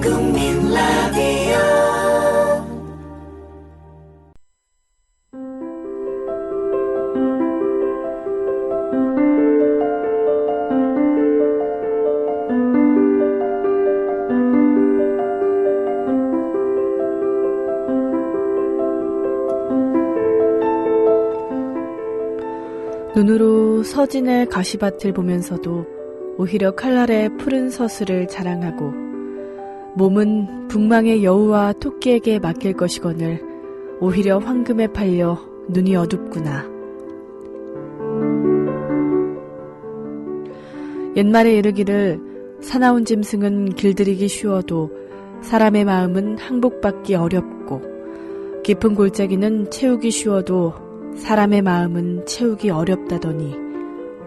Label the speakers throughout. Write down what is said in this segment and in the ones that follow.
Speaker 1: 국민 라디오
Speaker 2: 눈으로 서진의 가시밭을 보면서도 오히려 칼날의 푸른 서슬을 자랑하고 몸은 북망의 여우와 토끼에게 맡길 것이거늘 오히려 황금에 팔려 눈이 어둡구나. 옛말에 이르기를 사나운 짐승은 길들이기 쉬워도 사람의 마음은 항복받기 어렵고 깊은 골짜기는 채우기 쉬워도 사람의 마음은 채우기 어렵다더니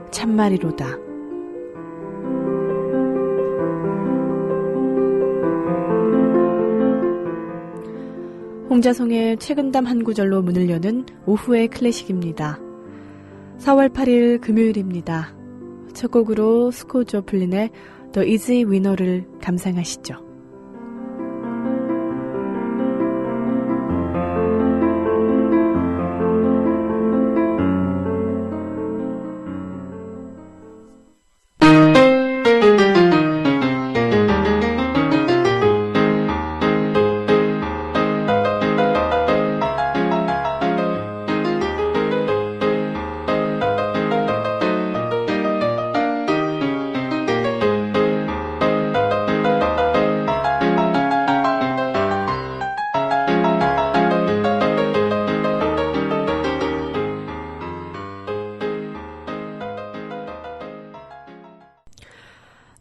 Speaker 2: 참말이로다. 홍자송의 최근담 한 구절로 문을 여는 오후의 클래식입니다. 4월 8일 금요일입니다. 첫 곡으로 스콧 조플린의 The Easy Winner를 감상하시죠.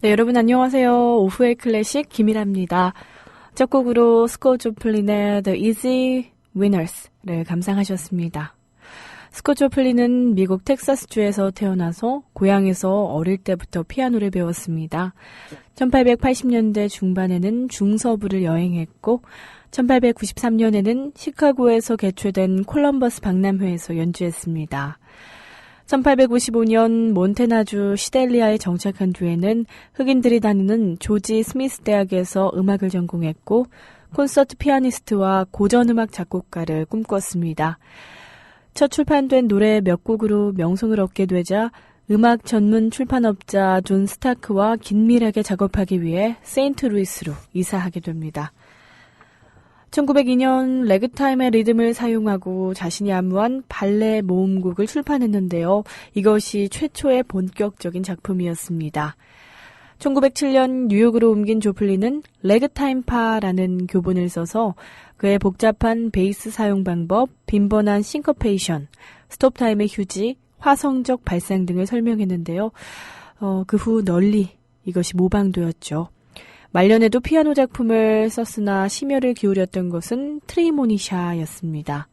Speaker 2: 네, 여러분 안녕하세요. 오후의 클래식 김일아입니다. 첫 곡으로 스콧 조플린의 The Easy Winners를 감상하셨습니다. 스콧 조플린은 미국 텍사스주에서 태어나서 고향에서 어릴 때부터 피아노를 배웠습니다. 1880년대 중반에는 중서부를 여행했고 1893년에는 시카고에서 개최된 콜럼버스 박람회에서 연주했습니다. 1855년 몬테나주 시델리아에 정착한 뒤에는 흑인들이 다니는 조지 스미스 대학에서 음악을 전공했고 콘서트 피아니스트와 고전음악 작곡가를 꿈꿨습니다. 첫 출판된 노래 몇 곡으로 명성을 얻게 되자 음악 전문 출판업자 존 스타크와 긴밀하게 작업하기 위해 세인트루이스로 이사하게 됩니다. 1902년 레그타임의 리듬을 사용하고 자신이 안무한 발레 모음곡을 출판했는데요. 이것이 최초의 본격적인 작품이었습니다. 1907년 뉴욕으로 옮긴 조플린은 레그타임파라는 교본을 써서 그의 복잡한 베이스 사용 방법, 빈번한 싱커페이션, 스톱타임의 휴지, 화성적 발상 등을 설명했는데요. 그 후 널리 이것이 모방되었죠. 말년에도 피아노 작품을 썼으나 심혈을 기울였던 것은 트리모니샤였습니다.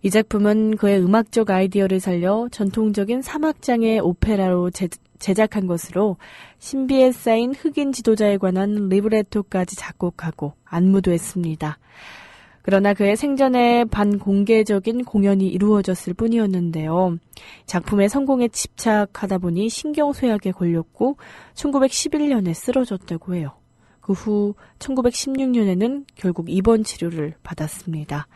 Speaker 2: 이 작품은 그의 음악적 아이디어를 살려 전통적인 3악장의 오페라로 제작한 것으로 신비에 쌓인 흑인 지도자에 관한 리브레토까지 작곡하고 안무도 했습니다. 그러나 그의 생전에 반공개적인 공연이 이루어졌을 뿐이었는데요. 작품의 성공에 집착하다 보니 신경쇠약에 걸렸고 1911년에 쓰러졌다고 해요. 그 후 1916년에는 결국 입원 치료를 받았습니다.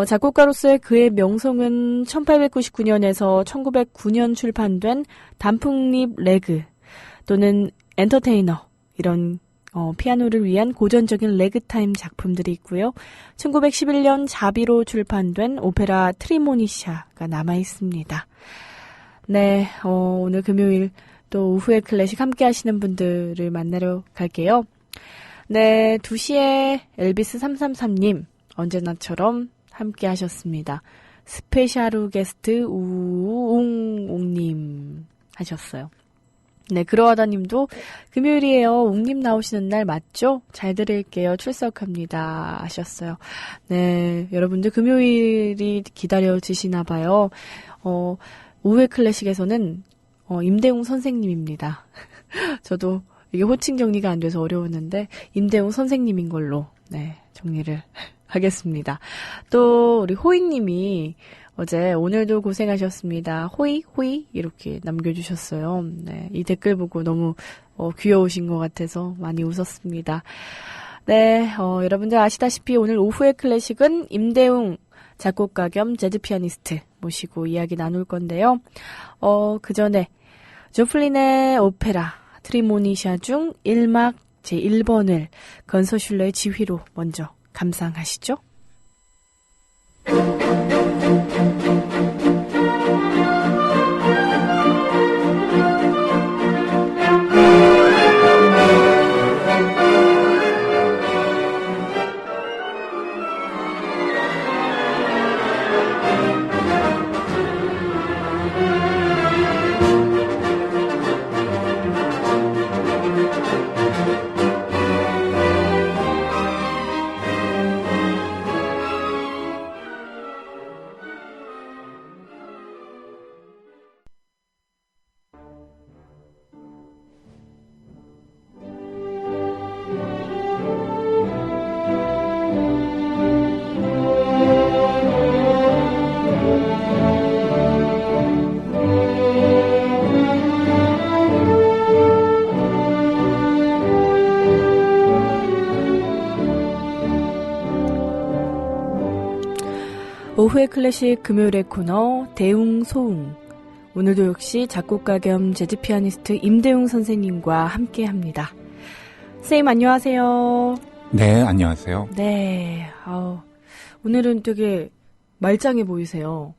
Speaker 2: 작곡가로서의 그의 명성은 1899년에서 1909년 출판된 단풍잎 레그 또는 엔터테이너 이런 피아노를 위한 고전적인 레그타임 작품들이 있고요. 1911년 자비로 출판된 오페라 트리모니샤가 남아있습니다. 네, 오늘 금요일 또 오후의 클래식 함께 하시는 분들을 만나러 갈게요. 네, 2시에 엘비스 333님 언제나처럼 함께 하셨습니다. 스페샤루 게스트 우웅웅님 하셨어요. 네, 그러하다님도 금요일이에요. 웅님 나오시는 날 맞죠? 잘 들을게요. 출석합니다. 하셨어요. 네, 여러분들 금요일이 기다려지시나 봐요. 오후의 클래식에서는 임대웅 선생님입니다. 저도 이게 호칭 정리가 안 돼서 어려웠는데 임대웅 선생님인 걸로 네, 정리를 하겠습니다. 또 우리 호이님이 오늘도 고생하셨습니다. 호이, 호이, 이렇게 남겨주셨어요. 네, 이 댓글 보고 너무 귀여우신 것 같아서 많이 웃었습니다. 네, 여러분들 아시다시피 오늘 오후의 클래식은 임대웅 작곡가 겸 재즈 피아니스트 모시고 이야기 나눌 건데요. 그 전에 조플린의 오페라 트리모니샤 중 1막 제1번을 건서슐러의 지휘로 먼저 감상하시죠. 오후의 클래식 금요일의 코너 대웅소웅. 오늘도 역시 작곡가 겸 재즈 피아니스트 임대웅 선생님과 함께합니다. 선생님 안녕하세요.
Speaker 3: 네, 안녕하세요.
Speaker 2: 네, 오늘은 되게 말짱해 보이세요.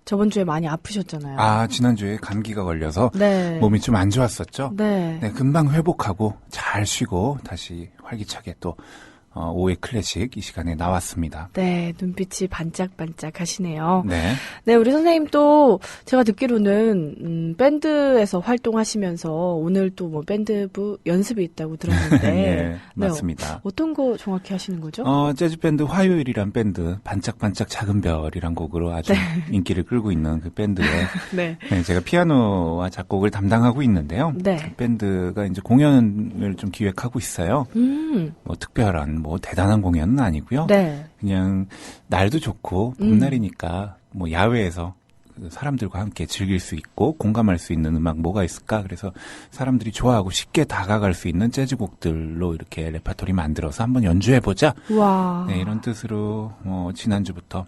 Speaker 2: 저번 주에 많이 아프셨잖아요.
Speaker 3: 지난주에 감기가 걸려서
Speaker 2: 네.
Speaker 3: 몸이 좀 안 좋았었죠?
Speaker 2: 네.
Speaker 3: 네, 금방 회복하고 잘 쉬고 다시 활기차게 또 오후의 클래식 이 시간에 나왔습니다.
Speaker 2: 네, 눈빛이 반짝반짝 하시네요.
Speaker 3: 네.
Speaker 2: 네, 우리 선생님 또 제가 듣기로는 밴드에서 활동하시면서 오늘 또 뭐 밴드부 연습이 있다고 들었는데
Speaker 3: 네,
Speaker 2: 네,
Speaker 3: 맞습니다.
Speaker 2: 어떤 거 정확히 하시는 거죠?
Speaker 3: 재즈 밴드 화요일이란 밴드, 반짝반짝 작은 별이란 곡으로 아주 인기를 끌고 있는 그 밴드에
Speaker 2: 네.
Speaker 3: 네, 제가 피아노와 작곡을 담당하고 있는데요.
Speaker 2: 네.
Speaker 3: 그 밴드가 이제 공연을 좀 기획하고 있어요. 뭐 특별한 뭐 대단한 공연은 아니고요.
Speaker 2: 네.
Speaker 3: 그냥 날도 좋고 봄날이니까 뭐 야외에서 사람들과 함께 즐길 수 있고 공감할 수 있는 음악 뭐가 있을까? 그래서 사람들이 좋아하고 쉽게 다가갈 수 있는 재즈곡들로 이렇게 레퍼토리 만들어서 한번 연주해보자.
Speaker 2: 와.
Speaker 3: 네, 이런 뜻으로 지난주부터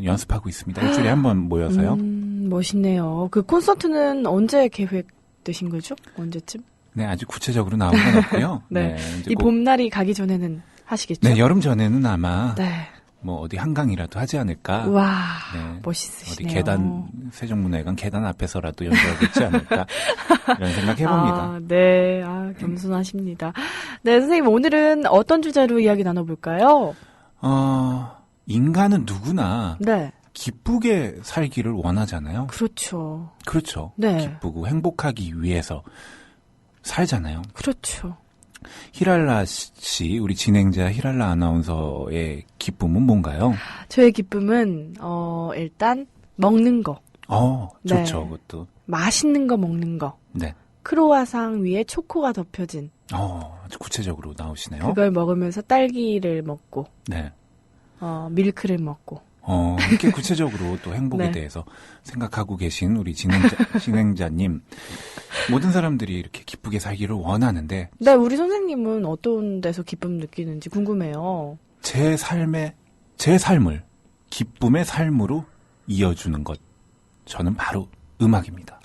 Speaker 3: 연습하고 있습니다. 일주일에 한번 모여서요.
Speaker 2: 멋있네요. 그 콘서트는 언제 계획되신 거죠? 언제쯤?
Speaker 3: 네, 아주 구체적으로 나온 건 없고요.
Speaker 2: 네.
Speaker 3: 이제
Speaker 2: 이 봄날이 가기 전에는 하시겠죠?
Speaker 3: 네, 여름 전에는 아마
Speaker 2: 네.
Speaker 3: 뭐 어디 한강이라도 하지 않을까.
Speaker 2: 와,
Speaker 3: 네.
Speaker 2: 멋있으시네요.
Speaker 3: 어디 계단, 세종문화회관 계단 앞에서라도 연주하고 있지 않을까. 이런 생각 해봅니다.
Speaker 2: 네. 겸손하십니다. 네, 선생님, 오늘은 어떤 주제로 이야기 나눠볼까요?
Speaker 3: 인간은 누구나
Speaker 2: 네.
Speaker 3: 기쁘게 살기를 원하잖아요.
Speaker 2: 그렇죠.
Speaker 3: 그렇죠.
Speaker 2: 네.
Speaker 3: 기쁘고 행복하기 위해서 살잖아요.
Speaker 2: 그렇죠.
Speaker 3: 히랄라 씨, 우리 진행자 히랄라 아나운서의 기쁨은 뭔가요?
Speaker 2: 저의 기쁨은, 일단, 먹는 거.
Speaker 3: 좋죠,
Speaker 2: 네.
Speaker 3: 그것도.
Speaker 2: 맛있는 거 먹는 거.
Speaker 3: 네.
Speaker 2: 크로와상 위에 초코가 덮여진.
Speaker 3: 아주 구체적으로 나오시네요.
Speaker 2: 그걸 먹으면서 딸기를 먹고,
Speaker 3: 네.
Speaker 2: 밀크를 먹고.
Speaker 3: 이렇게 구체적으로 또 행복에
Speaker 2: 네.
Speaker 3: 대해서 생각하고 계신 우리 진행자님. 모든 사람들이 이렇게 기쁘게 살기를 원하는데.
Speaker 2: 네, 우리 선생님은 어떤 데서 기쁨 느끼는지 궁금해요.
Speaker 3: 제 삶을 기쁨의 삶으로 이어주는 것. 저는 바로 음악입니다.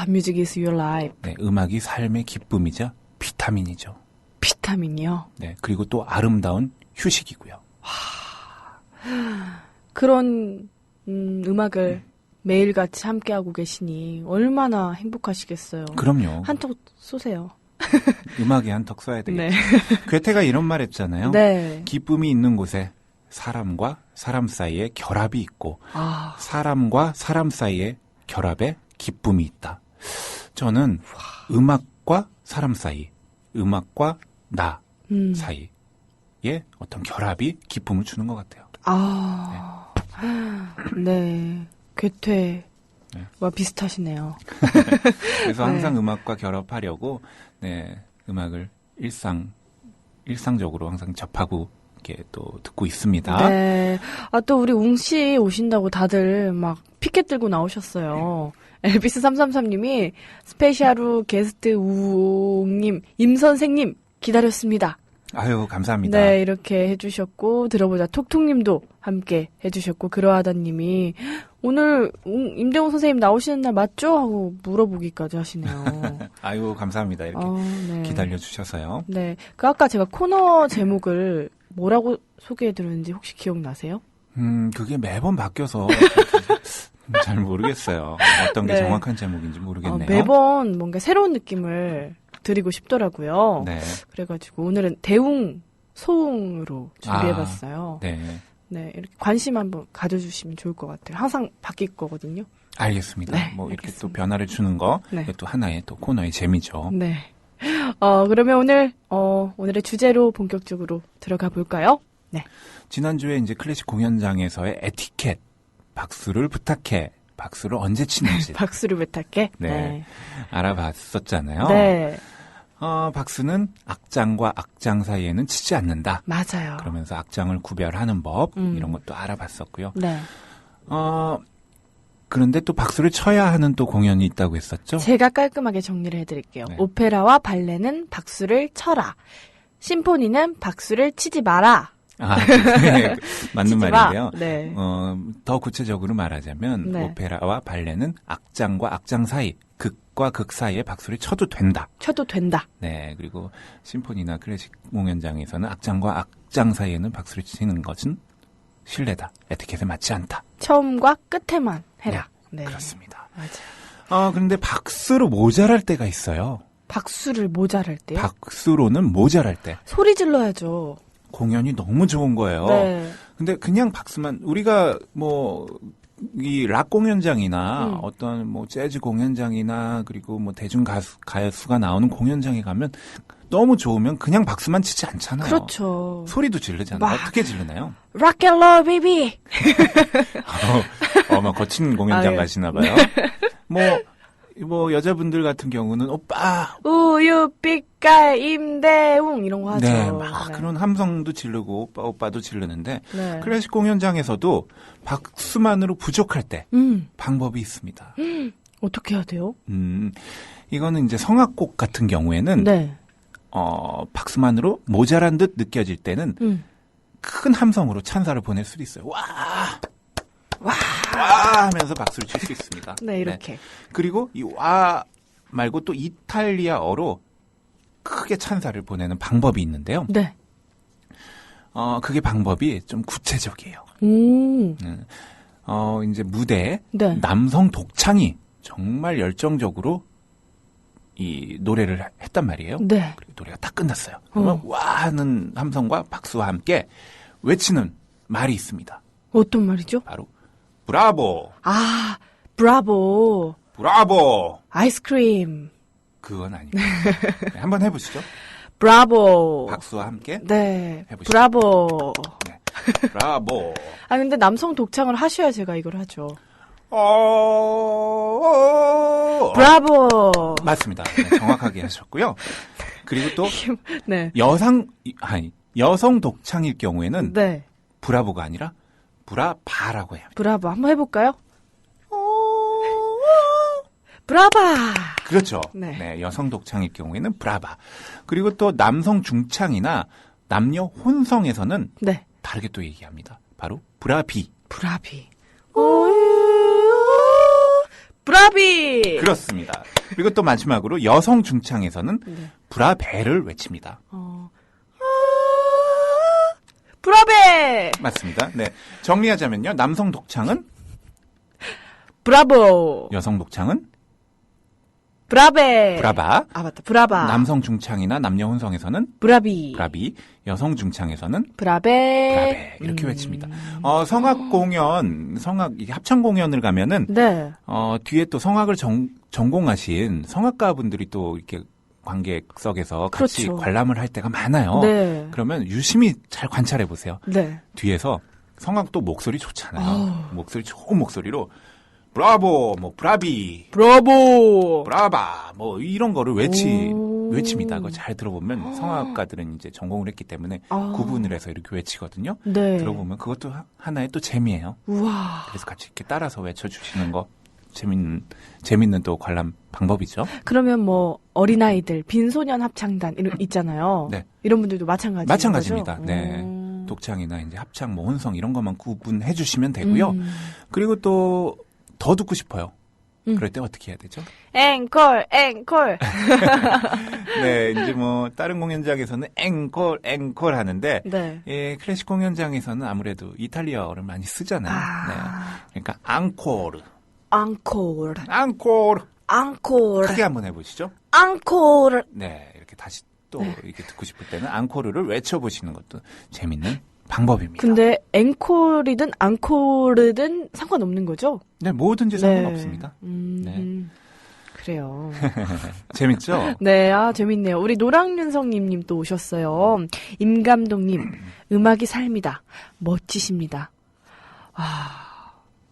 Speaker 2: Music is your life.
Speaker 3: 네, 음악이 삶의 기쁨이자 비타민이죠.
Speaker 2: 비타민이요?
Speaker 3: 네, 그리고 또 아름다운 휴식이고요.
Speaker 2: 그런 음악을 매일같이 함께하고 계시니 얼마나 행복하시겠어요.
Speaker 3: 그럼요.
Speaker 2: 한턱 쏘세요.
Speaker 3: 음악에 한턱 쏴야 되겠죠.
Speaker 2: 네.
Speaker 3: 괴테가 이런 말 했잖아요.
Speaker 2: 네.
Speaker 3: 기쁨이 있는 곳에 사람과 사람 사이에 결합이 있고 사람과 사람 사이에 결합에 기쁨이 있다. 저는 음악과 사람 사이, 음악과 나 사이에 어떤 결합이 기쁨을 주는 것 같아요.
Speaker 2: 네. 괴테와 비슷하시네요.
Speaker 3: 그래서 항상 음악과 결합하려고 음악을 일상적으로 항상 접하고 이렇게 또 듣고 있습니다.
Speaker 2: 네. 또 우리 웅씨 오신다고 다들 막 피켓 들고 나오셨어요. 엘비스 333님이 스페셜로 게스트 우웅님, 임선생님 기다렸습니다.
Speaker 3: 아유, 감사합니다.
Speaker 2: 네, 이렇게 해주셨고, 들어보자 톡톡님도 함께 해주셨고, 그러하다님이 오늘 임대웅 선생님 나오시는 날 맞죠? 하고 물어보기까지 하시네요.
Speaker 3: 아유, 감사합니다. 이렇게
Speaker 2: 네.
Speaker 3: 기다려주셔서요.
Speaker 2: 네. 아까 제가 코너 제목을 뭐라고 소개해드렸는지 혹시 기억나세요?
Speaker 3: 그게 매번 바뀌어서 잘 모르겠어요. 어떤 게
Speaker 2: 네.
Speaker 3: 정확한 제목인지 모르겠네요.
Speaker 2: 매번 뭔가 새로운 느낌을 드리고 싶더라고요.
Speaker 3: 네.
Speaker 2: 그래가지고 오늘은 대웅, 소웅으로 준비해봤어요.
Speaker 3: 네.
Speaker 2: 네, 이렇게 관심 한번 가져주시면 좋을 것 같아요. 항상 바뀔 거거든요.
Speaker 3: 알겠습니다.
Speaker 2: 네,
Speaker 3: 뭐 이렇게
Speaker 2: 알겠습니다.
Speaker 3: 또 변화를 주는 거,
Speaker 2: 네.
Speaker 3: 또 하나의 또 코너의 재미죠.
Speaker 2: 네. 그러면 오늘의 주제로 본격적으로 들어가 볼까요? 네.
Speaker 3: 지난주에 이제 클래식 공연장에서의 에티켓, 박수를 부탁해, 박수를 언제 치는지
Speaker 2: 박수를 부탁해.
Speaker 3: 네. 알아봤었잖아요.
Speaker 2: 네.
Speaker 3: 박수는 악장과 악장 사이에는 치지 않는다.
Speaker 2: 맞아요.
Speaker 3: 그러면서 악장을 구별하는 법, 이런 것도 알아봤었고요.
Speaker 2: 네.
Speaker 3: 그런데 또 박수를 쳐야 하는 또 공연이 있다고 했었죠?
Speaker 2: 제가 깔끔하게 정리를 해드릴게요.
Speaker 3: 네.
Speaker 2: 오페라와 발레는 박수를 쳐라. 심포니는 박수를 치지 마라.
Speaker 3: 네, 맞는
Speaker 2: 치지 마.
Speaker 3: 말인데요.
Speaker 2: 네.
Speaker 3: 더 구체적으로 말하자면
Speaker 2: 네.
Speaker 3: 오페라와 발레는 악장과 악장 사이, 극과 극 사이에 박수를 쳐도 된다.
Speaker 2: 쳐도 된다.
Speaker 3: 네, 그리고 심포니나 클래식 공연장에서는 악장과 악장 사이에는 박수를 치는 것은 실례다. 에티켓에 맞지 않다.
Speaker 2: 처음과 끝에만 해라. 네.
Speaker 3: 그렇습니다.
Speaker 2: 맞아요.
Speaker 3: 그런데 박수로 모자랄 때가 있어요.
Speaker 2: 박수를 모자랄 때요?
Speaker 3: 박수로는 모자랄 때.
Speaker 2: 소리 질러야죠.
Speaker 3: 공연이 너무 좋은 거예요.
Speaker 2: 네.
Speaker 3: 근데 그냥 박수만, 우리가 이 락 공연장이나 어떤 뭐 재즈 공연장이나 그리고 뭐 대중 가수가 나오는 공연장에 가면 너무 좋으면 그냥 박수만 치지 않잖아요.
Speaker 2: 그렇죠.
Speaker 3: 소리도 지르잖아요.
Speaker 2: 막.
Speaker 3: 어떻게 지르나요?
Speaker 2: Rock and roll, baby.
Speaker 3: 막 거친 공연장
Speaker 2: 아, 예.
Speaker 3: 가시나 봐요. 뭐 여자분들 같은 경우는 오빠,
Speaker 2: 우유 빛깔 임대웅 이런 거 하죠.
Speaker 3: 네, 막
Speaker 2: 네.
Speaker 3: 그런 함성도 지르고 오빠도 지르는데
Speaker 2: 네.
Speaker 3: 클래식 공연장에서도 박수만으로 부족할 때 방법이 있습니다.
Speaker 2: 어떻게 해야 돼요?
Speaker 3: 이거는 이제 성악곡 같은 경우에는
Speaker 2: 네.
Speaker 3: 박수만으로 모자란 듯 느껴질 때는 큰 함성으로 찬사를 보낼 수도 있어요. 와 하면서 박수를 칠 수 있습니다.
Speaker 2: 네, 이렇게.
Speaker 3: 그리고 이 와 말고 또 이탈리아어로 크게 찬사를 보내는 방법이 있는데요.
Speaker 2: 네.
Speaker 3: 그게 방법이 좀 구체적이에요. 이제 무대에
Speaker 2: 네.
Speaker 3: 남성 독창이 정말 열정적으로 이 노래를 했단 말이에요.
Speaker 2: 네.
Speaker 3: 그리고 노래가 딱 끝났어요. 그러면 와 하는 함성과 박수와 함께 외치는 말이 있습니다.
Speaker 2: 어떤 말이죠?
Speaker 3: 바로 브라보,
Speaker 2: 브라보.
Speaker 3: 브라보.
Speaker 2: 아이스크림.
Speaker 3: 그건 아니고 네, 한번 해보시죠.
Speaker 2: 브라보.
Speaker 3: 박수와 함께.
Speaker 2: 네.
Speaker 3: 해보시죠.
Speaker 2: 브라보.
Speaker 3: 네. 브라보.
Speaker 2: 근데 남성 독창을 하셔야 제가 이걸 하죠. 브라보.
Speaker 3: 맞습니다. 네, 정확하게 하셨고요. 그리고 또
Speaker 2: 네.
Speaker 3: 여성 독창일 경우에는
Speaker 2: 네.
Speaker 3: 브라보가 아니라 브라바라고 해요.
Speaker 2: 브라보. 한번 해볼까요? 브라바.
Speaker 3: 그렇죠.
Speaker 2: 네.
Speaker 3: 네, 여성 독창일 경우에는 브라바. 그리고 또 남성 중창이나 남녀 혼성에서는
Speaker 2: 네.
Speaker 3: 다르게 또 얘기합니다. 바로 브라비.
Speaker 2: 브라비. 브라비.
Speaker 3: 그렇습니다. 그리고 또 마지막으로 여성 중창에서는
Speaker 2: 네.
Speaker 3: 브라베를 외칩니다.
Speaker 2: 브라베.
Speaker 3: 맞습니다. 네. 정리하자면요. 남성 독창은
Speaker 2: 브라보.
Speaker 3: 여성 독창은
Speaker 2: 브라베.
Speaker 3: 브라바.
Speaker 2: 맞다. 브라바.
Speaker 3: 남성 중창이나 남녀 혼성에서는
Speaker 2: 브라비.
Speaker 3: 브라비, 여성 중창에서는
Speaker 2: 브라베.
Speaker 3: 브라베 이렇게 외칩니다. 성악 공연, 이게 합창 공연을 가면은
Speaker 2: 네.
Speaker 3: 뒤에 또 성악을 전공하신 성악가 분들이 또 이렇게 관객석에서 같이
Speaker 2: 그렇죠.
Speaker 3: 관람을 할 때가 많아요.
Speaker 2: 네.
Speaker 3: 그러면 유심히 잘 관찰해 보세요.
Speaker 2: 네.
Speaker 3: 뒤에서 성악도 목소리 좋잖아요. 목소리 좋은 목소리로 브라보, 뭐 브라비,
Speaker 2: 브라보.
Speaker 3: 브라바, 뭐 이런 거를 외칩니다. 그거 잘 들어보면 성악가들은 이제 전공을 했기 때문에 구분을 해서 이렇게 외치거든요.
Speaker 2: 네.
Speaker 3: 들어보면 그것도 하나의 또 재미예요.
Speaker 2: 우와.
Speaker 3: 그래서 같이 이렇게 따라서 외쳐주시는 거 재밌는 또 관람 방법이죠.
Speaker 2: 그러면 뭐 어린아이들 빈소년 합창단 이런 있잖아요.
Speaker 3: 네.
Speaker 2: 이런 분들도
Speaker 3: 마찬가지입니다.
Speaker 2: 거죠?
Speaker 3: 네. 독창이나 이제 합창, 뭐 혼성 이런 것만 구분해 주시면 되고요. 그리고 또 더 듣고 싶어요. 그럴 때 어떻게 해야 되죠?
Speaker 2: 앵콜.
Speaker 3: 네, 이제 뭐 다른 공연장에서는 앵콜 하는데
Speaker 2: 네.
Speaker 3: 예, 클래식 공연장에서는 아무래도 이탈리아어를 많이 쓰잖아요. 네. 그러니까 앙코르. 크게 한번 해보시죠.
Speaker 2: 앙코르.
Speaker 3: 네, 이렇게 다시 또 이렇게 듣고 싶을 때는 앙코르를 외쳐보시는 것도 재밌는 방법입니다.
Speaker 2: 근데 앵콜이든 앙코르든 상관없는 거죠?
Speaker 3: 네, 뭐든지 상관없습니다. 네.
Speaker 2: 그래요.
Speaker 3: 재밌죠?
Speaker 2: 네, 재밌네요. 우리 노랑윤성님 또 오셨어요. 임감독님, 음악이 삶이다. 멋지십니다.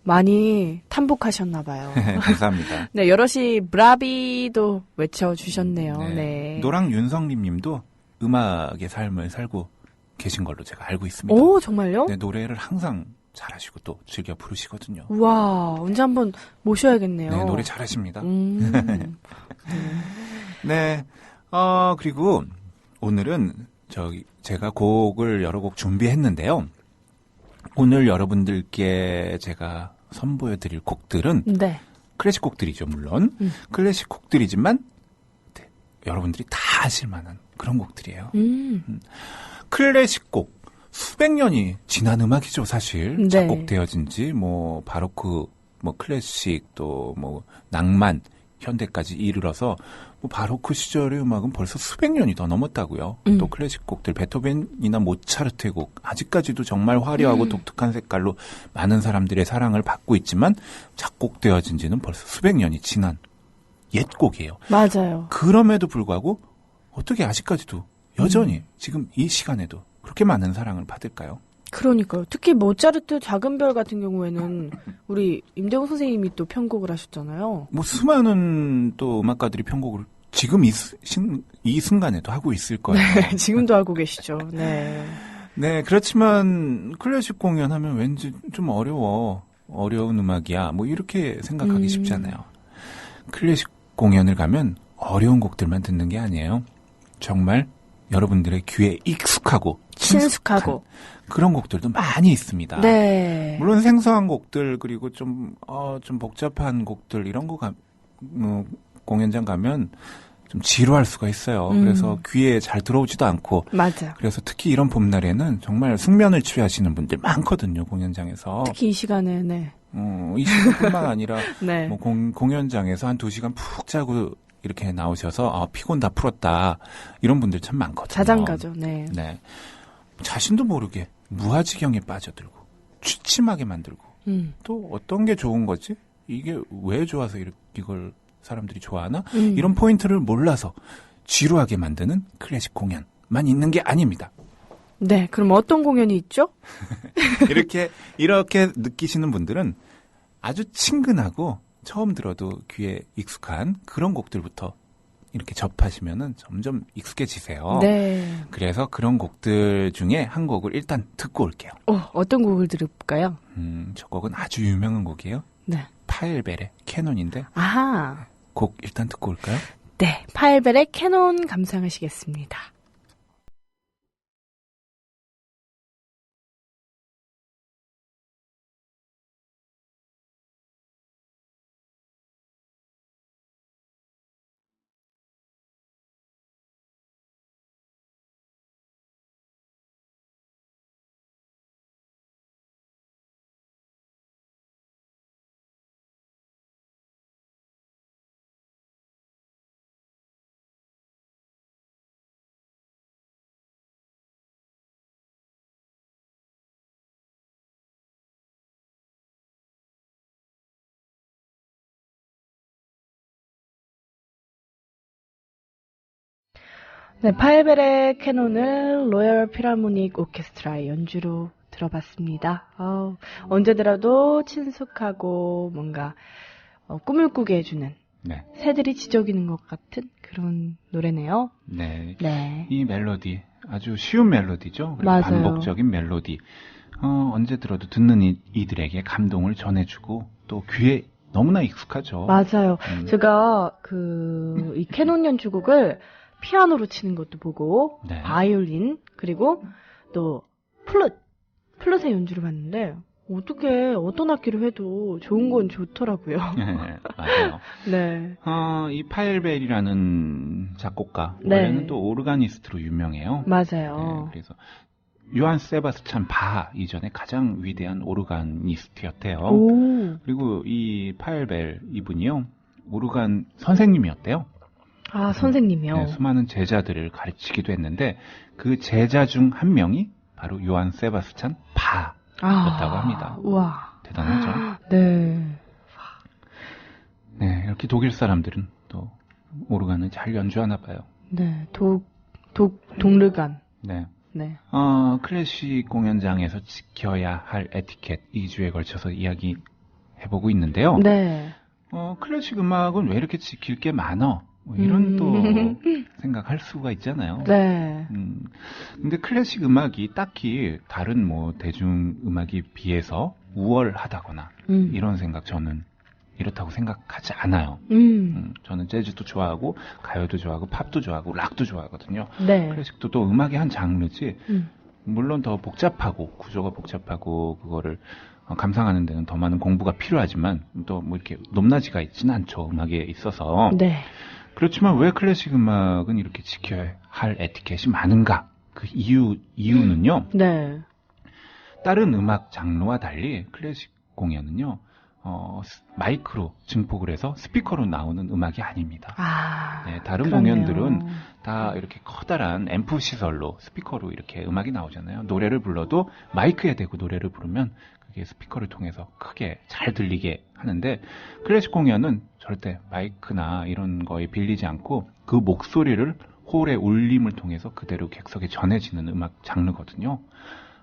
Speaker 2: 많이 탐복하셨나봐요.
Speaker 3: 감사합니다.
Speaker 2: 네, 여럿이 브라비도 외쳐주셨네요.
Speaker 3: 네.
Speaker 2: 네.
Speaker 3: 노랑윤성님 님도 음악의 삶을 살고 계신 걸로 제가 알고 있습니다.
Speaker 2: 오, 정말요?
Speaker 3: 네, 노래를 항상 잘하시고 또 즐겨 부르시거든요.
Speaker 2: 우와, 언제 한번 모셔야겠네요.
Speaker 3: 네, 노래 잘하십니다. 네, 그리고 오늘은 제가 곡을 여러 곡 준비했는데요. 오늘 여러분들께 제가 선보여드릴 곡들은
Speaker 2: 네.
Speaker 3: 클래식 곡들이죠, 물론. 클래식 곡들이지만 네, 여러분들이 다 아실 만한 그런 곡들이에요. 클래식 곡 수백 년이 지난 음악이죠, 사실.
Speaker 2: 네.
Speaker 3: 작곡되어진 지 뭐 바로크, 뭐 클래식 또 뭐 낭만, 현대까지 이르러서 뭐 바로크 시절의 음악은 벌써 수백 년이 더 넘었다고요. 또 클래식 곡들 베토벤이나 모차르트의 곡 아직까지도 정말 화려하고 독특한 색깔로 많은 사람들의 사랑을 받고 있지만 작곡되어진 지는 벌써 수백 년이 지난 옛 곡이에요.
Speaker 2: 맞아요.
Speaker 3: 그럼에도 불구하고 어떻게 아직까지도 여전히 지금 이 시간에도 그렇게 많은 사랑을 받을까요?
Speaker 2: 그러니까요. 특히 모차르트 작은 별 같은 경우에는 우리 임대웅 선생님이 또 편곡을 하셨잖아요.
Speaker 3: 뭐 수많은 또 음악가들이 편곡을 지금 이 순간에도 하고 있을 거예요.
Speaker 2: 네, 지금도 하고 계시죠. 네.
Speaker 3: 네, 그렇지만 클래식 공연하면 왠지 좀 어려운 음악이야. 뭐 이렇게 생각하기 쉽지 않아요. 클래식 공연을 가면 어려운 곡들만 듣는 게 아니에요. 정말 여러분들의 귀에 익숙하고
Speaker 2: 친숙하고
Speaker 3: 그런 곡들도 많이 있습니다.
Speaker 2: 네.
Speaker 3: 물론 생소한 곡들 그리고 좀 복잡한 곡들 이런 거 공연장 가면 좀 지루할 수가 있어요. 그래서 귀에 잘 들어오지도 않고.
Speaker 2: 맞아.
Speaker 3: 그래서 특히 이런 봄날에는 정말 숙면을 취하시는 분들 많거든요, 공연장에서.
Speaker 2: 특히 이 시간에, 네.
Speaker 3: 이 시간뿐만 아니라
Speaker 2: 네.
Speaker 3: 뭐 공연장에서 한 2시간 푹 자고 이렇게 나오셔서 피곤 다 풀었다. 이런 분들 참 많거든요.
Speaker 2: 자장가죠. 네.
Speaker 3: 네. 자신도 모르게 무아지경에 빠져들고 취침하게 만들고 또 어떤 게 좋은 거지? 이게 왜 좋아서 이걸 사람들이 좋아하나? 이런 포인트를 몰라서 지루하게 만드는 클래식 공연만 있는 게 아닙니다.
Speaker 2: 네, 그럼 어떤 공연이 있죠?
Speaker 3: 이렇게 느끼시는 분들은 아주 친근하고 처음 들어도 귀에 익숙한 그런 곡들부터 이렇게 접하시면은 점점 익숙해지세요.
Speaker 2: 네.
Speaker 3: 그래서 그런 곡들 중에 한 곡을 일단 듣고 올게요.
Speaker 2: 어떤 곡을 들을까요?
Speaker 3: 저 곡은 아주 유명한 곡이에요.
Speaker 2: 네.
Speaker 3: 파엘벨의 캐논인데.
Speaker 2: 아하.
Speaker 3: 곡 일단 듣고 올까요?
Speaker 2: 네. 파엘벨의 캐논 감상하시겠습니다. 네, 파엘벨의 캐논을 로열 필하모닉 오케스트라의 연주로 들어봤습니다. 언제 들어도 친숙하고 뭔가 꿈을 꾸게 해주는
Speaker 3: 네.
Speaker 2: 새들이 지저귀는 것 같은 그런 노래네요.
Speaker 3: 네.
Speaker 2: 네.
Speaker 3: 이 멜로디 아주 쉬운 멜로디죠. 그리고
Speaker 2: 맞아요.
Speaker 3: 반복적인 멜로디. 언제 들어도 듣는 이들에게 감동을 전해주고 또 귀에 너무나 익숙하죠.
Speaker 2: 맞아요. 제가 이 캐논 연주곡을 피아노로 치는 것도 보고
Speaker 3: 네.
Speaker 2: 바이올린 그리고 또 플룻의 연주를 봤는데 어떻게 어떤 악기로 해도 좋은 건 좋더라고요.
Speaker 3: 맞아요.
Speaker 2: 네.
Speaker 3: 이 파엘벨이라는 작곡가
Speaker 2: 네.
Speaker 3: 원래는 또 오르가니스트로 유명해요.
Speaker 2: 맞아요.
Speaker 3: 네, 그래서 요한 세바스찬 바 이전에 가장 위대한 오르가니스트였대요.
Speaker 2: 오.
Speaker 3: 그리고 이 파엘벨 이분이요 오르간 선생님이었대요.
Speaker 2: 아, 선생님이요?
Speaker 3: 네, 수많은 제자들을 가르치기도 했는데 그 제자 중 한 명이 바로 요한 세바스찬 바였다고 합니다.
Speaker 2: 우와.
Speaker 3: 대단하죠.
Speaker 2: 네.
Speaker 3: 네, 이렇게 독일 사람들은 또 오르간을 잘 연주하나 봐요.
Speaker 2: 네. 동르간.
Speaker 3: 네.
Speaker 2: 네.
Speaker 3: 클래식 공연장에서 지켜야 할 에티켓 2주에 걸쳐서 이야기해보고 있는데요.
Speaker 2: 네.
Speaker 3: 클래식 음악은 왜 이렇게 지킬 게 많어? 뭐 이런 또 생각할 수가 있잖아요.
Speaker 2: 네.
Speaker 3: 근데 클래식 음악이 딱히 다른 뭐 대중 음악에 비해서 우월하다거나 이런 생각 저는 이렇다고 생각하지 않아요. 저는 재즈도 좋아하고 가요도 좋아하고 팝도 좋아하고 락도 좋아하거든요.
Speaker 2: 네.
Speaker 3: 클래식도 또 음악의 한 장르지. 물론 더 복잡하고 구조가 복잡하고 그거를 감상하는 데는 더 많은 공부가 필요하지만 또 뭐 이렇게 높낮이가 있지는 않죠. 음악에 있어서.
Speaker 2: 네.
Speaker 3: 그렇지만 왜 클래식 음악은 이렇게 지켜야 할 에티켓이 많은가? 그 이유는요.
Speaker 2: 네.
Speaker 3: 다른 음악 장르와 달리 클래식 공연은요. 마이크로 증폭을 해서 스피커로 나오는 음악이 아닙니다. 네, 다른
Speaker 2: 그렇네요.
Speaker 3: 공연들은 다 이렇게 커다란 앰프 시설로 스피커로 이렇게 음악이 나오잖아요. 노래를 불러도 마이크에 대고 노래를 부르면 그게 스피커를 통해서 크게 잘 들리게 하는데 클래식 공연은 절대 마이크나 이런 거에 빌리지 않고 그 목소리를 홀의 울림을 통해서 그대로 객석에 전해지는 음악 장르거든요.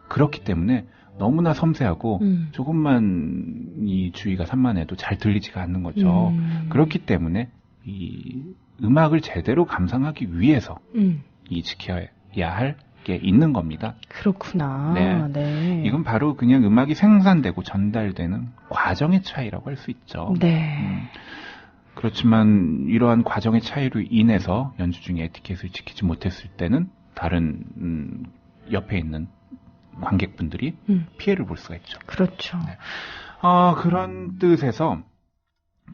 Speaker 3: 그렇기 때문에 너무나 섬세하고 조금만 이 주의가 산만해도 잘 들리지가 않는 거죠. 그렇기 때문에 이 음악을 제대로 감상하기 위해서 이 지켜야 할 게 있는 겁니다.
Speaker 2: 그렇구나.
Speaker 3: 네.
Speaker 2: 네.
Speaker 3: 이건 바로 그냥 음악이 생산되고 전달되는 과정의 차이라고 할 수 있죠.
Speaker 2: 네.
Speaker 3: 그렇지만 이러한 과정의 차이로 인해서 연주 중에 에티켓을 지키지 못했을 때는 다른 옆에 있는 관객분들이 피해를 볼 수가 있죠.
Speaker 2: 그렇죠.
Speaker 3: 네. 그런 뜻에서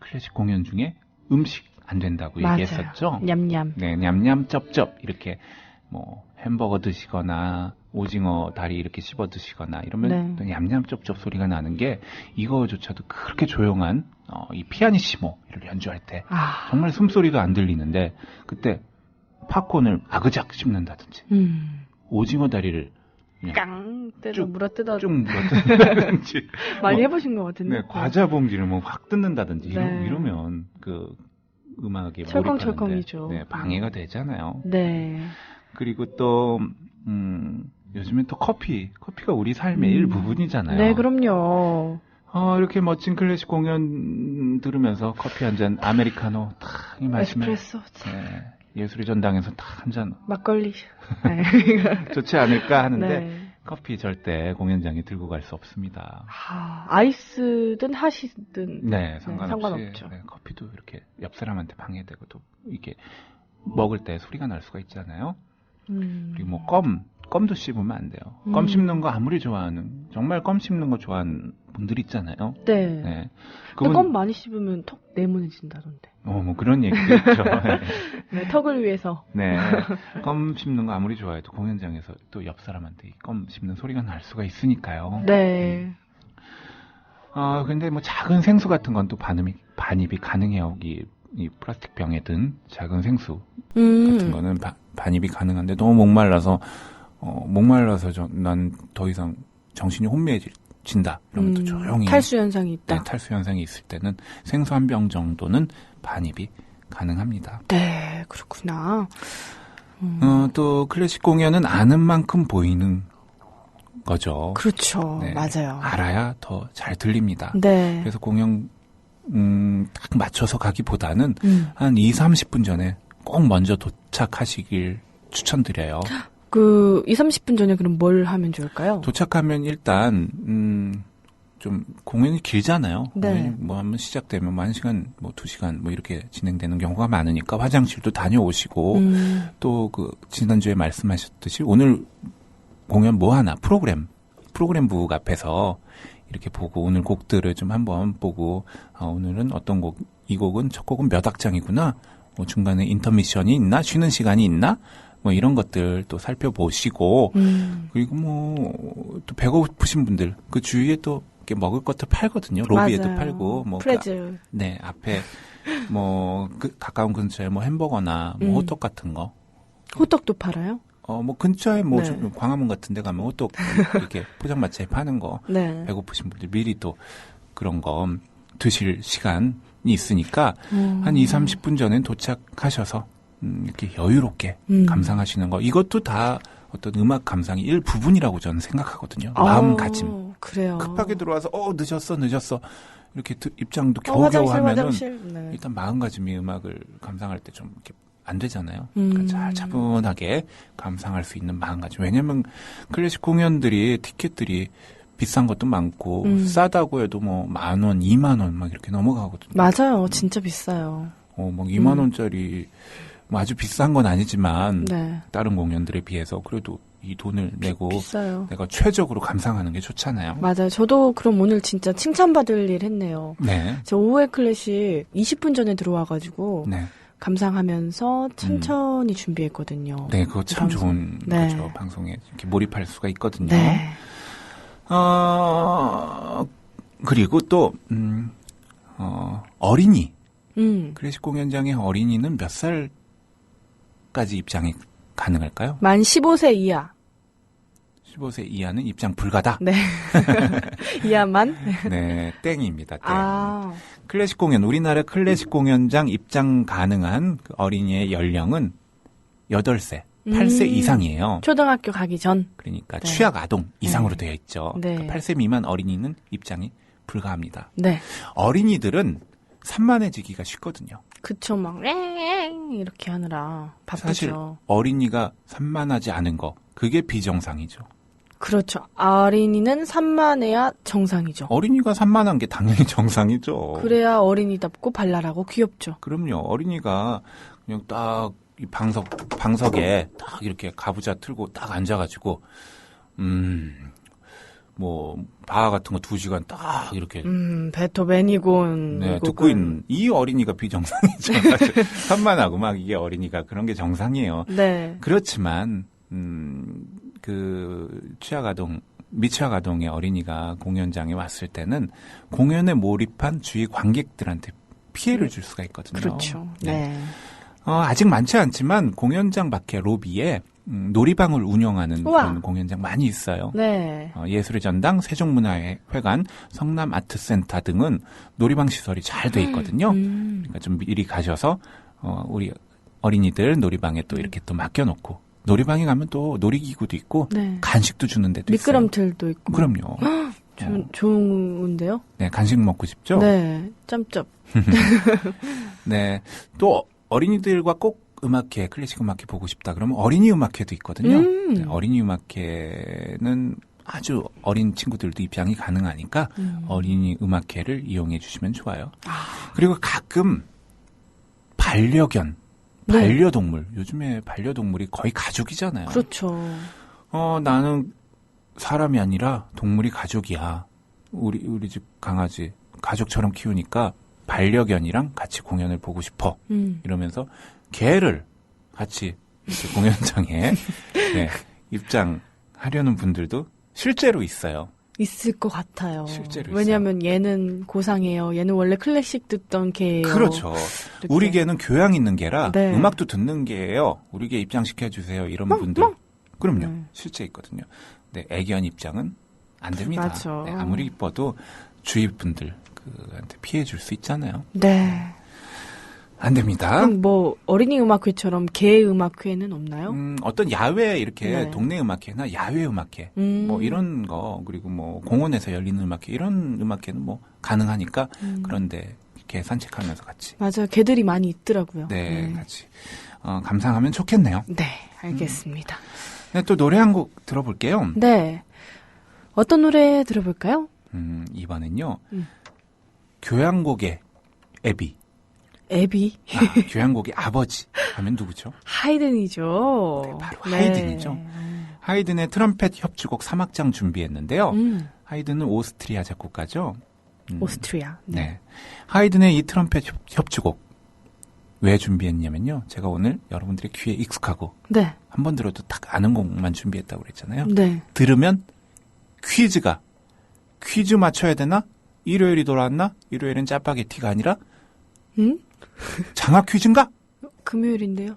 Speaker 3: 클래식 공연 중에 음식 안 된다고
Speaker 2: 맞아요.
Speaker 3: 얘기했었죠.
Speaker 2: 냠냠.
Speaker 3: 네, 냠냠 쩝쩝 이렇게 뭐 햄버거 드시거나 오징어 다리 이렇게 씹어 드시거나 이러면
Speaker 2: 네.
Speaker 3: 냠냠 쩝쩝 소리가 나는 게 이거조차도 그렇게 조용한 이 피아니시모를 연주할 때 정말 숨소리도 안 들리는데 그때 팝콘을 아그작 씹는다든지 오징어 다리를
Speaker 2: 깡 뜯어
Speaker 3: 쭉
Speaker 2: 물어뜯어
Speaker 3: 쭉 물어뜯는다든지
Speaker 2: 많이 해보신 것 같은데.
Speaker 3: 네, 과자 봉지를 뭐 확 뜯는다든지
Speaker 2: 네.
Speaker 3: 이러면 그 음악에
Speaker 2: 철컹철컹이죠.
Speaker 3: 몰입하는데 네, 방해가 되잖아요.
Speaker 2: 네.
Speaker 3: 그리고 또 요즘엔 또 커피가 우리 삶의 일부분이잖아요.
Speaker 2: 네, 그럼요.
Speaker 3: 이렇게 멋진 클래식 공연 들으면서 커피 한 잔 아메리카노 탁 마시면
Speaker 2: 에스프레소.
Speaker 3: 네, 예술의 전당에서 딱 한 잔
Speaker 2: 막걸리. 네.
Speaker 3: 좋지 않을까 하는데
Speaker 2: 네.
Speaker 3: 커피 절대 공연장에 들고 갈 수 없습니다.
Speaker 2: 아이스든 핫이든
Speaker 3: 네, 상관없이
Speaker 2: 상관없죠.
Speaker 3: 네, 커피도 이렇게 옆 사람한테 방해되고 또 이게 먹을 때 소리가 날 수가 있잖아요. 그리고 뭐 껌도 씹으면 안 돼요. 껌 씹는 거 아무리 좋아하는 정말 껌 씹는 거 좋아하는 분들 있잖아요.
Speaker 2: 네.
Speaker 3: 네.
Speaker 2: 근데 껌 많이 씹으면 턱 네모내진다던데.
Speaker 3: 뭐 그런 얘기도 있죠.
Speaker 2: 네, 턱을 위해서.
Speaker 3: 네. 껌 씹는 거 아무리 좋아해도 공연장에서 또 옆 사람한테 껌 씹는 소리가 날 수가 있으니까요.
Speaker 2: 네.
Speaker 3: 근데 뭐 작은 생수 같은 건 또 반입이 가능해요. 이 플라스틱 병에 든 작은 생수 같은 거는 반입이 가능한데 너무 목말라서 난 더 이상 정신이 혼미해진다. 이러면 또 조용히
Speaker 2: 탈수 현상이 있다.
Speaker 3: 네, 탈수 현상이 있을 때는 생수 한 병 정도는 반입이 가능합니다.
Speaker 2: 네, 그렇구나.
Speaker 3: 또 클래식 공연은 아는 만큼 보이는 거죠.
Speaker 2: 그렇죠.
Speaker 3: 네,
Speaker 2: 맞아요.
Speaker 3: 알아야 더 잘 들립니다.
Speaker 2: 네.
Speaker 3: 그래서 공연 딱 맞춰서 가기보다는 한 2, 30분 전에 꼭 먼저 도착하시길 추천드려요.
Speaker 2: 그 2, 30분 전에 그럼 뭘 하면 좋을까요?
Speaker 3: 도착하면 일단 좀 공연이 길잖아요.
Speaker 2: 네.
Speaker 3: 공연이 뭐 한번 시작되면 뭐 1시간, 뭐 2시간 뭐 이렇게 진행되는 경우가 많으니까 화장실도 다녀오시고 또 그 지난주에 말씀하셨듯이 오늘 공연 뭐 하나 프로그램북 앞에서 이렇게 보고 오늘 곡들을 좀 한번 보고 오늘은 어떤 곡, 이 곡은 첫 곡은 몇 악장이구나. 뭐 중간에 인터미션이 있나? 쉬는 시간이 있나? 뭐 이런 것들 또 살펴보시고 그리고 뭐 또 배고프신 분들 그 주위에 또 이렇게 먹을 것들 팔거든요. 로비에도
Speaker 2: 맞아요.
Speaker 3: 팔고 뭐
Speaker 2: 프레즐.
Speaker 3: 네, 앞에 뭐 그 가까운 근처에 뭐 햄버거나 뭐 호떡 같은 거.
Speaker 2: 호떡도 팔아요?
Speaker 3: 뭐 근처에 뭐
Speaker 2: 네.
Speaker 3: 광화문 같은 데 가면 호떡 이렇게 포장마차에 파는 거.
Speaker 2: 네.
Speaker 3: 배고프신 분들 미리 또 그런 거 드실 시간이 있으니까 한 2, 30분 전엔 도착하셔서 이렇게 여유롭게 감상하시는 거. 이것도 다 어떤 음악 감상의 일부분이라고 저는 생각하거든요. 마음가짐.
Speaker 2: 그래요.
Speaker 3: 급하게 들어와서 늦었어. 이렇게 입장도 겨우겨우 하면은
Speaker 2: 네.
Speaker 3: 일단 마음가짐이 음악을 감상할 때 좀 이렇게 안 되잖아요. 그러니까 잘 차분하게 감상할 수 있는 마음가짐. 왜냐면 클래식 공연들이 티켓들이 비싼 것도 많고 싸다고 해도 뭐 10,000원, 20,000원 막 이렇게 넘어가거든요.
Speaker 2: 맞아요. 진짜 비싸요.
Speaker 3: 막 2만 원짜리 뭐 아주 비싼 건 아니지만
Speaker 2: 네.
Speaker 3: 다른 공연들에 비해서 그래도 이 돈을 내고
Speaker 2: 비싸요.
Speaker 3: 내가 최적으로 감상하는 게 좋잖아요.
Speaker 2: 맞아요. 저도 그럼 오늘 진짜 칭찬받을 일 했네요.
Speaker 3: 네.
Speaker 2: 저 오후에 클래식 20분 전에 들어와가지고
Speaker 3: 네.
Speaker 2: 감상하면서 천천히 준비했거든요.
Speaker 3: 네, 그거 참
Speaker 2: 방송.
Speaker 3: 좋은
Speaker 2: 네.
Speaker 3: 거죠. 방송에 이렇게 몰입할 수가 있거든요.
Speaker 2: 네.
Speaker 3: 그리고 또 어린이.
Speaker 2: 클래식
Speaker 3: 공연장의 어린이는 몇 살까지 입장이 가능할까요?
Speaker 2: 만 15세 이하.
Speaker 3: 15세 이하는 입장 불가다.
Speaker 2: 네. 이하만?
Speaker 3: 네, 땡입니다. 땡. 클래식 공연, 우리나라 클래식 공연장 입장 가능한 그 어린이의 연령은 8세, 8세 이상이에요.
Speaker 2: 초등학교 가기 전.
Speaker 3: 그러니까
Speaker 2: 네.
Speaker 3: 취약 아동 이상으로
Speaker 2: 네.
Speaker 3: 되어 있죠.
Speaker 2: 네.
Speaker 3: 그러니까 8세 미만 어린이는 입장이 불가합니다.
Speaker 2: 네.
Speaker 3: 어린이들은 산만해지기가 쉽거든요.
Speaker 2: 그쵸, 막, 이렇게 하느라 바쁘죠.
Speaker 3: 사실 어린이가 산만하지 않은 거, 그게 비정상이죠.
Speaker 2: 그렇죠. 어린이는 산만해야 정상이죠.
Speaker 3: 어린이가 산만한 게 당연히 정상이죠.
Speaker 2: 그래야 어린이답고 발랄하고 귀엽죠.
Speaker 3: 그럼요. 어린이가 그냥 딱 이 방석에 딱 이렇게 가부좌 틀고 딱 앉아가지고, 뭐, 바하 같은 거 2시간 딱 이렇게.
Speaker 2: 베토벤이곤.
Speaker 3: 네, 듣고 있는 이 어린이가 비정상이죠. 사실 산만하고 막 이게 어린이가 그런 게 정상이에요.
Speaker 2: 네.
Speaker 3: 그렇지만, 그 미취학 아동의 어린이가 공연장에 왔을 때는 공연에 몰입한 주위 관객들한테 피해를 줄 수가 있거든요.
Speaker 2: 그렇죠. 네.
Speaker 3: 아직 많지 않지만 공연장 밖에 로비에 놀이방을 운영하는
Speaker 2: 우와.
Speaker 3: 그런 공연장 많이 있어요.
Speaker 2: 네.
Speaker 3: 예술의 전당, 세종문화회관, 성남아트센터 등은 놀이방 시설이 잘 돼 있거든요. 그러니까 좀 미리 가셔서 우리 어린이들 놀이방에 또 이렇게 또 맡겨놓고 놀이방에 가면 또 놀이기구도 있고
Speaker 2: 네.
Speaker 3: 간식도 주는 데도 있어요.
Speaker 2: 미끄럼틀도 있고.
Speaker 3: 그럼요.
Speaker 2: 좋은데요?
Speaker 3: 네, 간식 먹고 싶죠?
Speaker 2: 네. 짬짭.
Speaker 3: 네. 또 어린이들과 꼭 음악회, 클래식 음악회 보고 싶다 그러면 어린이 음악회도 있거든요. 네, 어린이 음악회는 아주 어린 친구들도 입장이 가능하니까 어린이 음악회를 이용해 주시면 좋아요. 그리고 가끔 반려견, 반려동물. 요즘에 반려동물이 거의 가족이잖아요.
Speaker 2: 그렇죠.
Speaker 3: 나는 사람이 아니라 동물이 가족이야. 우리 집 강아지 가족처럼 키우니까 반려견이랑 같이 공연을 보고 싶어. 이러면서 개를 같이 이렇게 공연장에 네, 입장하려는 분들도 실제로 있어요.
Speaker 2: 있을 것 같아요.
Speaker 3: 실제로
Speaker 2: 왜냐하면 얘는 고상해요. 얘는 원래 클래식 듣던 개예요.
Speaker 3: 그렇죠.
Speaker 2: 이렇게.
Speaker 3: 우리 개는 교양 있는 개라
Speaker 2: 네.
Speaker 3: 음악도 듣는 개예요. 우리 개 입장시켜 주세요. 이런 분들. 그럼요. 실제 있거든요. 네, 애견 입장은 안 됩니다.
Speaker 2: 맞죠.
Speaker 3: 네, 아무리 이뻐도 주위 분들 그한테 피해 줄 수 있잖아요.
Speaker 2: 네.
Speaker 3: 안 됩니다.
Speaker 2: 그럼 뭐 어린이 음악회처럼 개 음악회는 없나요?
Speaker 3: 어떤 야외 이렇게
Speaker 2: 네.
Speaker 3: 동네 음악회나 야외 음악회 뭐 이런 거 그리고 뭐 공원에서 열리는 음악회 이런 음악회는 뭐 가능하니까 그런데 개 산책하면서 같이.
Speaker 2: 맞아요. 개들이 많이 있더라고요.
Speaker 3: 네, 같이 감상하면 좋겠네요.
Speaker 2: 네, 알겠습니다.
Speaker 3: 네, 또 노래 한 곡 들어볼게요.
Speaker 2: 네. 어떤 노래 들어볼까요?
Speaker 3: 이번엔요. 교향곡의 애비.
Speaker 2: 애비.
Speaker 3: 교향곡의 아버지 하면 누구죠?
Speaker 2: 하이든이죠.
Speaker 3: 네, 바로 하이든이죠. 하이든의 트럼펫 협주곡 3악장 준비했는데요. 하이든은 오스트리아 작곡가죠.
Speaker 2: 오스트리아.
Speaker 3: 네. 하이든의 이 트럼펫 협주곡 왜 준비했냐면요. 제가 오늘 여러분들의 귀에 익숙하고
Speaker 2: 네.
Speaker 3: 한 번 들어도 딱 아는 곡만 준비했다고 그랬잖아요.
Speaker 2: 네.
Speaker 3: 들으면 퀴즈 맞춰야 되나? 일요일이 돌아왔나? 일요일은 짜파게티가 아니라 장학 퀴즈인가?
Speaker 2: 금요일인데요.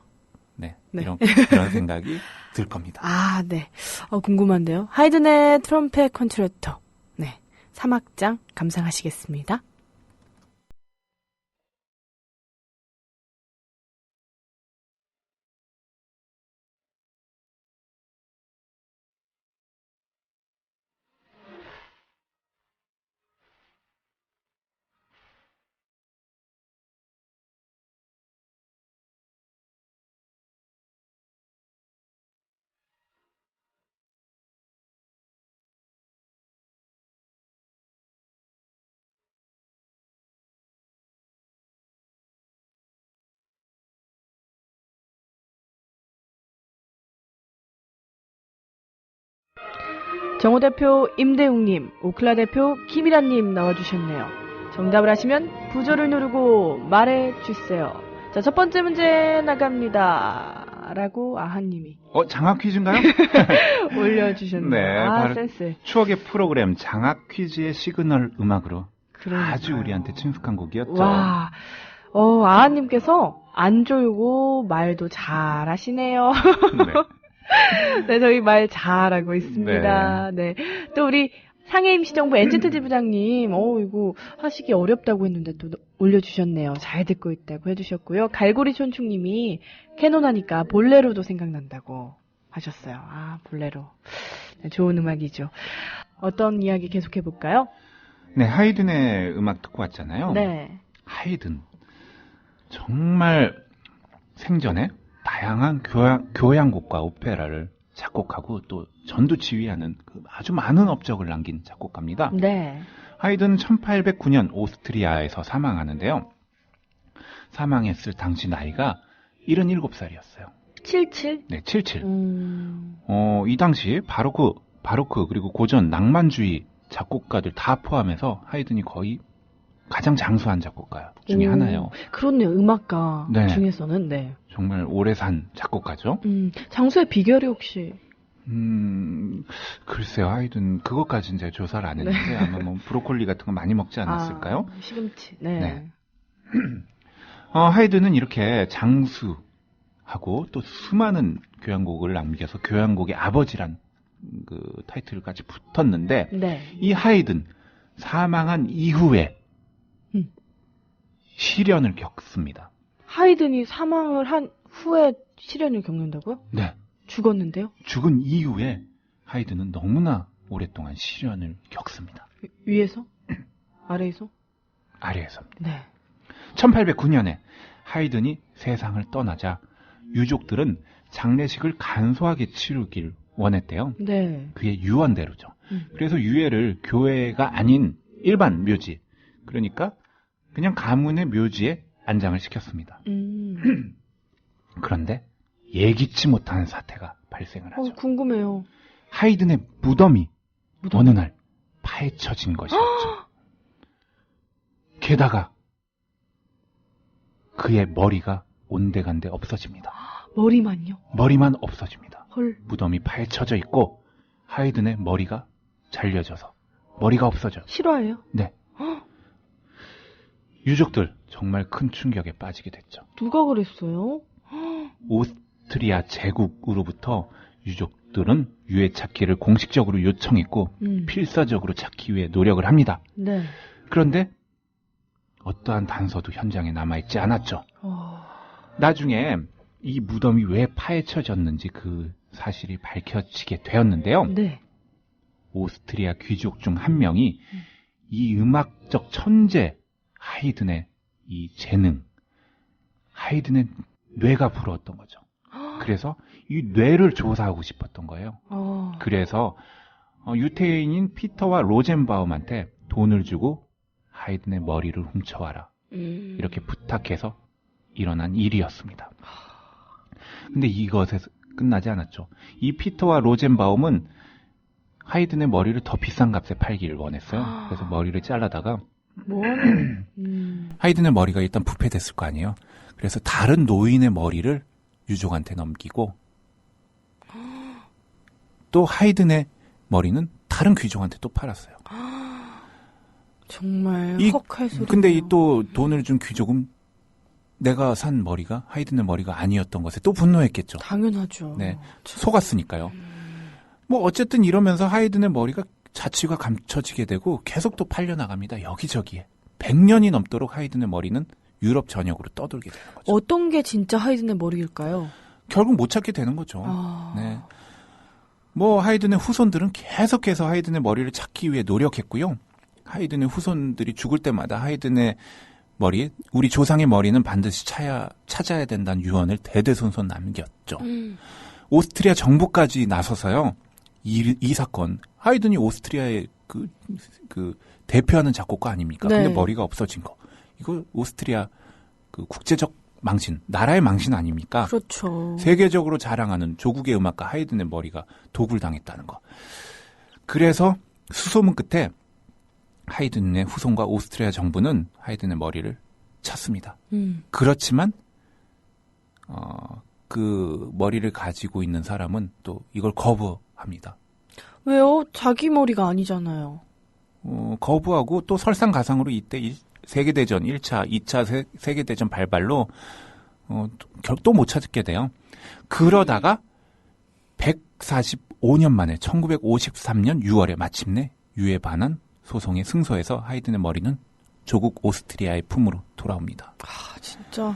Speaker 3: 네.
Speaker 2: 네.
Speaker 3: 그런 생각이 들 겁니다.
Speaker 2: 아, 네. 궁금한데요. 하이든의 트럼펫 콘체르토. 네. 3악장 감상하시겠습니다. 정호 대표 임대웅님, 오클라 대표 김이란님 나와주셨네요. 정답을 하시면 부조를 누르고 말해주세요. 자, 첫 번째 문제 나갑니다. 라고 아하님이
Speaker 3: 장학 퀴즈인가요?
Speaker 2: 올려주셨네요.
Speaker 3: 네, 바로
Speaker 2: 센스.
Speaker 3: 추억의 프로그램 장학 퀴즈의 시그널 음악으로
Speaker 2: 그러니까요.
Speaker 3: 아주 우리한테 친숙한 곡이었죠.
Speaker 2: 와, 아하님께서 안 졸고 말도 잘하시네요.
Speaker 3: 네.
Speaker 2: 네, 저희 말 잘하고 있습니다. 네. 또 우리 상해임시정부 NZT 부장님, 이거 하시기 어렵다고 했는데 또 올려주셨네요. 잘 듣고 있다고 해주셨고요. 갈고리 촌충님이 캐논 하니까 볼레로도 생각난다고 하셨어요. 아, 볼레로. 네, 좋은 음악이죠. 어떤 이야기 계속해볼까요?
Speaker 3: 네, 하이든의 음악 듣고 왔잖아요.
Speaker 2: 네.
Speaker 3: 하이든. 정말 생전에 다양한 교향곡과 오페라를 작곡하고 또 전도 지휘하는 아주 많은 업적을 남긴 작곡가입니다.
Speaker 2: 네.
Speaker 3: 하이든은 1809년 오스트리아에서 사망하는데요. 사망했을 당시 나이가 77살이었어요.
Speaker 2: 77?
Speaker 3: 네, 77. 이 당시 바로크 그리고 고전 낭만주의 작곡가들 다 포함해서 하이든이 거의 가장 장수한 작곡가 중에 하나예요.
Speaker 2: 그렇네요. 음악가
Speaker 3: 네.
Speaker 2: 중에서는. 네.
Speaker 3: 정말 오래 산 작곡가죠.
Speaker 2: 장수의 비결이 혹시?
Speaker 3: 글쎄요, 하이든 그것까지 이제 조사를 안 했는데
Speaker 2: 네.
Speaker 3: 아마 뭐 브로콜리 같은 거 많이 먹지 않았을까요?
Speaker 2: 시금치. 네.
Speaker 3: 네. 하이든은 이렇게 장수하고 또 수많은 교향곡을 남겨서 교향곡의 아버지란 그 타이틀까지 붙었는데
Speaker 2: 네.
Speaker 3: 이 하이든 사망한 이후에 시련을 겪습니다.
Speaker 2: 하이든이 사망을 한 후에 시련을 겪는다고요?
Speaker 3: 네.
Speaker 2: 죽었는데요?
Speaker 3: 죽은 이후에 하이든은 너무나 오랫동안 시련을 겪습니다.
Speaker 2: 위에서? 아래에서?
Speaker 3: 아래에서.
Speaker 2: 네.
Speaker 3: 1809년에 하이든이 세상을 떠나자 유족들은 장례식을 간소하게 치르길 원했대요.
Speaker 2: 네.
Speaker 3: 그의 유언대로죠. 그래서 유해를 교회가 아닌 일반 묘지, 그러니까 그냥 가문의 묘지에 안장을 시켰습니다. 그런데 예기치 못한 사태가 발생을 하죠.
Speaker 2: 궁금해요.
Speaker 3: 하이든의 무덤이 어느 날 파헤쳐진 것이었죠. 게다가 그의 머리가 온데간데 없어집니다.
Speaker 2: 머리만요?
Speaker 3: 머리만 없어집니다.
Speaker 2: 헐.
Speaker 3: 무덤이 파헤쳐져 있고 하이든의 머리가 잘려져서 머리가 없어져요.
Speaker 2: 실화예요?
Speaker 3: 네. 유족들 정말 큰 충격에 빠지게 됐죠.
Speaker 2: 누가 그랬어요?
Speaker 3: 오스트리아 제국으로부터 유족들은 유해 찾기를 공식적으로 요청했고 필사적으로 찾기 위해 노력을 합니다.
Speaker 2: 네.
Speaker 3: 그런데 어떠한 단서도 현장에 남아있지 않았죠. 나중에 이 무덤이 왜 파헤쳐졌는지 그 사실이 밝혀지게 되었는데요.
Speaker 2: 네.
Speaker 3: 오스트리아 귀족 중 한 명이 이 음악적 천재 하이든의 이 재능, 하이든의 뇌가 부러웠던 거죠. 그래서 이 뇌를 조사하고 싶었던 거예요. 그래서 유태인인 피터와 로젠바움한테 돈을 주고 하이든의 머리를 훔쳐와라. 이렇게 부탁해서 일어난 일이었습니다. 근데 이것에서 끝나지 않았죠. 이 피터와 로젠바움은 하이든의 머리를 더 비싼 값에 팔기를 원했어요. 그래서 머리를 잘라다가 하이든의 머리가 일단 부패됐을 거 아니에요. 그래서 다른 노인의 머리를 유족한테 넘기고 또 하이든의 머리는 다른 귀족한테 또 팔았어요.
Speaker 2: 정말 헉할 소리.
Speaker 3: 근데 이 또 돈을 준 귀족은 내가 산 머리가 하이든의 머리가 아니었던 것에 또 분노했겠죠.
Speaker 2: 당연하죠.
Speaker 3: 네, 속았으니까요. 뭐 어쨌든 이러면서 하이든의 머리가 자취가 감춰지게 되고 계속 또 팔려나갑니다. 여기저기에. 100년이 넘도록 하이든의 머리는 유럽 전역으로 떠돌게 되는 거죠.
Speaker 2: 어떤 게 진짜 하이든의 머리일까요?
Speaker 3: 결국 못 찾게 되는 거죠. 네. 뭐 하이든의 후손들은 계속해서 하이든의 머리를 찾기 위해 노력했고요. 하이든의 후손들이 죽을 때마다 하이든의 머리, 우리 조상의 머리는 반드시 찾아야 된다는 유언을 대대손손 남겼죠. 오스트리아 정부까지 나서서요. 이 사건, 하이든이 오스트리아의 그 대표하는 작곡가 아닙니까?
Speaker 2: 네.
Speaker 3: 근데 머리가 없어진 거. 이거 오스트리아 그 국제적 망신, 나라의 망신 아닙니까?
Speaker 2: 그렇죠.
Speaker 3: 세계적으로 자랑하는 조국의 음악가 하이든의 머리가 도굴당했다는 거. 그래서 수소문 끝에 하이든의 후손과 오스트리아 정부는 하이든의 머리를 찾습니다. 그렇지만 그 머리를 가지고 있는 사람은 또 이걸 거부합니다.
Speaker 2: 왜요? 자기 머리가 아니잖아요.
Speaker 3: 거부하고 또 설상가상으로 이때 세계대전 1차, 2차 세계대전 발발로 또 못 찾게 돼요. 그러다가 145년 만에 1953년 6월에 마침내 유해 반환 소송에 승소해서 하이든의 머리는 조국 오스트리아의 품으로 돌아옵니다.
Speaker 2: 진짜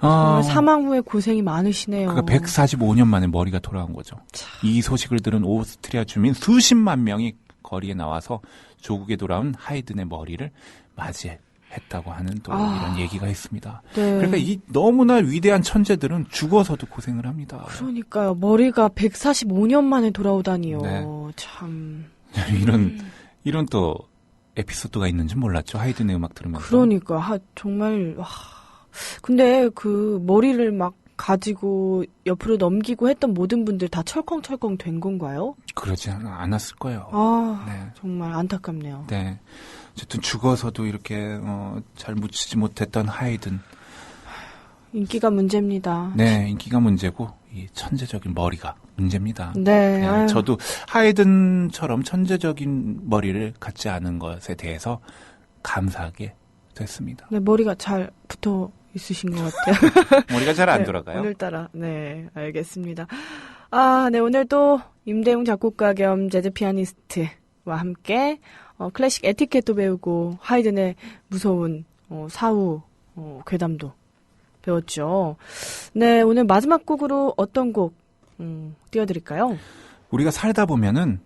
Speaker 2: 정말 사망 후에 고생이 많으시네요.
Speaker 3: 그러니까 145년 만에 머리가 돌아온 거죠. 이 소식을 들은 오스트리아 주민 수십만 명이 거리에 나와서 조국에 돌아온 하이든의 머리를 맞이했다고 하는 또 이런 얘기가 있습니다.
Speaker 2: 네.
Speaker 3: 그러니까 이 너무나 위대한 천재들은 죽어서도 고생을 합니다.
Speaker 2: 그러니까요. 머리가 145년 만에 돌아오다니요.
Speaker 3: 네.
Speaker 2: 참.
Speaker 3: 이런 또 에피소드가 있는지 몰랐죠. 하이든의 음악 들으면서.
Speaker 2: 그러니까 정말 근데 그 머리를 막 가지고 옆으로 넘기고 했던 모든 분들 다 철컹철컹 된 건가요?
Speaker 3: 그러지 않았을 거예요. 네.
Speaker 2: 정말 안타깝네요.
Speaker 3: 네. 어쨌든 죽어서도 이렇게 잘 묻히지 못했던 하이든.
Speaker 2: 인기가 문제입니다.
Speaker 3: 네, 인기가 문제고 이 천재적인 머리가 문제입니다.
Speaker 2: 네.
Speaker 3: 저도 하이든처럼 천재적인 머리를 갖지 않은 것에 대해서 감사하게 됐습니다.
Speaker 2: 네, 머리가 잘 붙어 있으신 것 같아요.
Speaker 3: 머리가 잘 안
Speaker 2: 네,
Speaker 3: 돌아가요?
Speaker 2: 오늘따라. 네, 알겠습니다. 네, 오늘 또 임대웅 작곡가 겸 재즈 피아니스트와 함께 클래식 에티켓도 배우고 하이든의 무서운 사후 괴담도 배웠죠. 네, 오늘 마지막 곡으로 어떤 곡 띄워드릴까요?
Speaker 3: 우리가 살다 보면은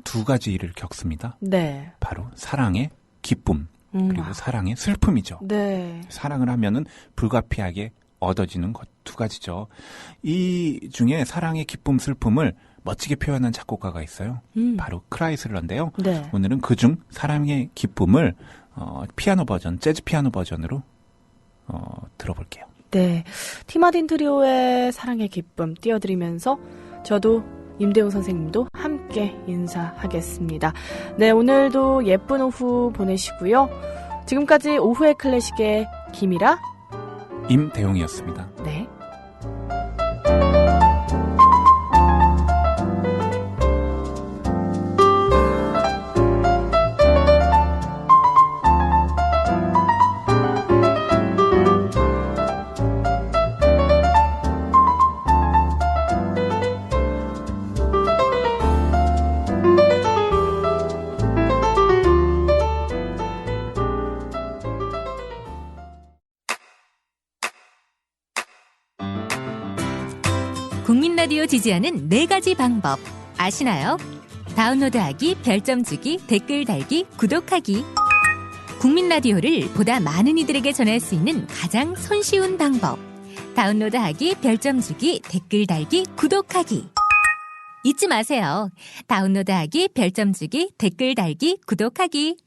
Speaker 3: 두 가지 일을 겪습니다.
Speaker 2: 네.
Speaker 3: 바로 사랑의 기쁨 그리고 사랑의 슬픔이죠.
Speaker 2: 네.
Speaker 3: 사랑을 하면은 불가피하게 얻어지는 것 두 가지죠. 이 중에 사랑의 기쁨 슬픔을 멋지게 표현한 작곡가가 있어요. 바로 크라이슬러인데요.
Speaker 2: 네.
Speaker 3: 오늘은 그중 사랑의 기쁨을 피아노 버전, 재즈 피아노 버전으로 들어볼게요.
Speaker 2: 네. 티마딘 트리오의 사랑의 기쁨 띄워드리면서 저도 임대웅 선생님도 함께 인사하겠습니다. 네, 오늘도 예쁜 오후 보내시고요. 지금까지 오후의 클래식의 김이라
Speaker 3: 임대웅이었습니다.
Speaker 2: 네.
Speaker 1: 국민 라디오 지지하는 4가지 방법 아시나요? 다운로드하기, 별점 주기, 댓글 달기, 구독하기. 국민 라디오를 보다 많은 이들에게 전할 수 있는 가장 손쉬운 방법. 다운로드하기, 별점 주기, 댓글 달기, 구독하기. 잊지 마세요. 다운로드하기, 별점 주기, 댓글 달기, 구독하기.